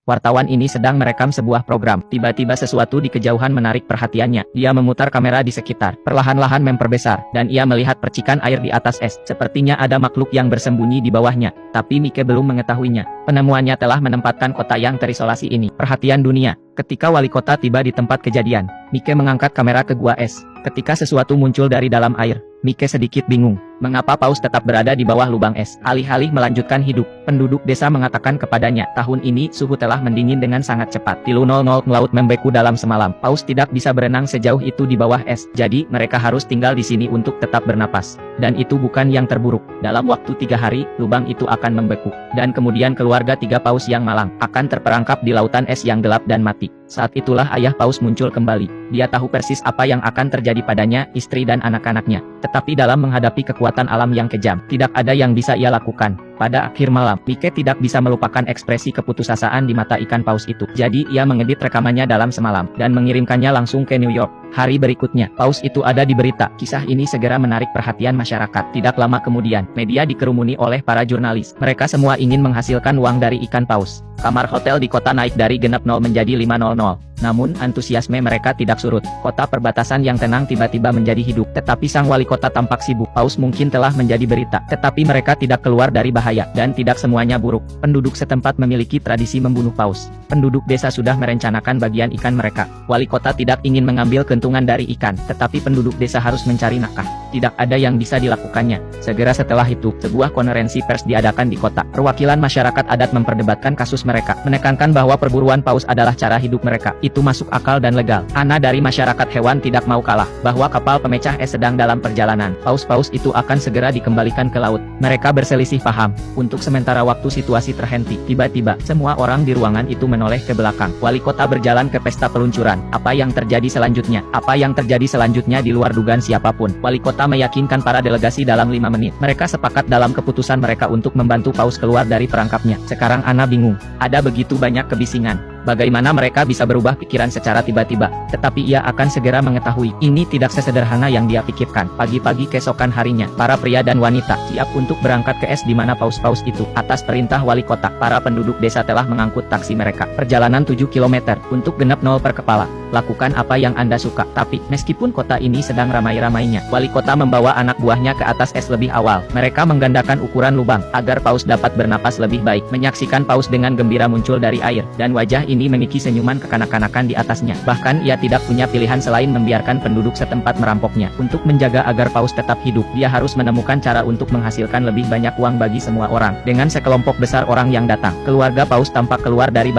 Wartawan ini sedang merekam sebuah program. Tiba-tiba sesuatu di kejauhan menarik perhatiannya. Dia memutar kamera di sekitar, perlahan-lahan memperbesar, dan ia melihat percikan air di atas es. Sepertinya ada makhluk yang bersembunyi di bawahnya, tapi Mike belum mengetahuinya. Penemuannya telah menempatkan kota yang terisolasi ini perhatian dunia. Ketika wali kota tiba di tempat kejadian, Mike mengangkat kamera ke gua es. Ketika sesuatu muncul dari dalam air, Mike sedikit bingung. Mengapa Paus tetap berada di bawah lubang es? Alih-alih melanjutkan hidup, penduduk desa mengatakan kepadanya, tahun ini suhu telah mendingin dengan sangat cepat. Tilu 00 laut membeku dalam semalam. Paus tidak bisa berenang sejauh itu di bawah es. Jadi, mereka harus tinggal di sini untuk tetap bernapas. Dan itu bukan yang terburuk. Dalam waktu 3 hari, lubang itu akan membeku. Dan kemudian keluarga 3 paus yang malang akan terperangkap di lautan es yang gelap dan mati. Saat itulah ayah paus muncul kembali. Dia tahu persis apa yang akan terjadi padanya, istri dan anak-anaknya. Tetapi dalam menghadapi kekuatan alam yang kejam, tidak ada yang bisa ia lakukan. Pada akhir malam, Mike tidak bisa melupakan ekspresi keputusasaan di mata ikan paus itu. Jadi, ia mengedit rekamannya dalam semalam, dan mengirimkannya langsung ke New York. Hari berikutnya, paus itu ada di berita. Kisah ini segera menarik perhatian masyarakat. Tidak lama kemudian, media dikerumuni oleh para jurnalis. Mereka semua ingin menghasilkan uang dari ikan paus. Kamar hotel di kota naik dari genap 0 menjadi 500. Namun, antusiasme mereka tidak surut. Kota perbatasan yang tenang tiba-tiba menjadi hidup. Tetapi sang wali kota tampak sibuk. Paus mungkin telah menjadi berita. Tetapi mereka tidak keluar dari bahaya. Dan tidak semuanya buruk. Penduduk setempat memiliki tradisi membunuh paus. Penduduk desa sudah merencanakan bagian ikan mereka. Wali kota tidak ingin mengambil keuntungan dari ikan. Tetapi penduduk desa harus mencari nafkah. Tidak ada yang bisa dilakukannya. Segera setelah itu, sebuah konferensi pers diadakan di kota. Perwakilan masyarakat adat memperdebatkan kasus mereka. Menekankan bahwa perburuan paus adalah cara hidup mereka. Itu masuk akal dan legal. Ana dari masyarakat hewan tidak mau kalah, bahwa kapal pemecah es sedang dalam perjalanan. Paus-paus itu akan segera dikembalikan ke laut. Mereka berselisih paham. Untuk sementara waktu situasi terhenti. Tiba-tiba, semua orang di ruangan itu menoleh ke belakang. Wali kota berjalan ke pesta peluncuran. Apa yang terjadi selanjutnya? Apa yang terjadi selanjutnya di luar dugaan siapapun. Wali kota meyakinkan para delegasi dalam 5 menit. Mereka sepakat dalam keputusan mereka untuk membantu paus keluar dari perangkapnya. Sekarang Ana bingung. Ada begitu banyak kebisingan. Bagaimana mereka bisa berubah pikiran secara tiba-tiba? Tetapi ia akan segera mengetahui, ini tidak sesederhana yang dia pikirkan. Pagi-pagi keesokan harinya, para pria dan wanita siap untuk berangkat ke es di mana paus-paus itu. Atas perintah wali kota, para penduduk desa telah mengangkut taksi mereka. Perjalanan 7 km, untuk genap 0 per kepala. Lakukan apa yang Anda suka. Tapi, meskipun kota ini sedang ramai-ramainya, wali kota membawa anak buahnya ke atas es lebih awal. Mereka menggandakan ukuran lubang, agar paus dapat bernapas lebih baik. Menyaksikan paus dengan gembira muncul dari air, dan wajah ini memiliki senyuman kekanak-kanakan di atasnya. Bahkan ia tidak punya pilihan selain membiarkan penduduk setempat merampoknya. Untuk menjaga agar paus tetap hidup, dia harus menemukan cara untuk menghasilkan lebih banyak uang bagi semua orang. Dengan sekelompok besar orang yang datang, keluarga paus tampak keluar dari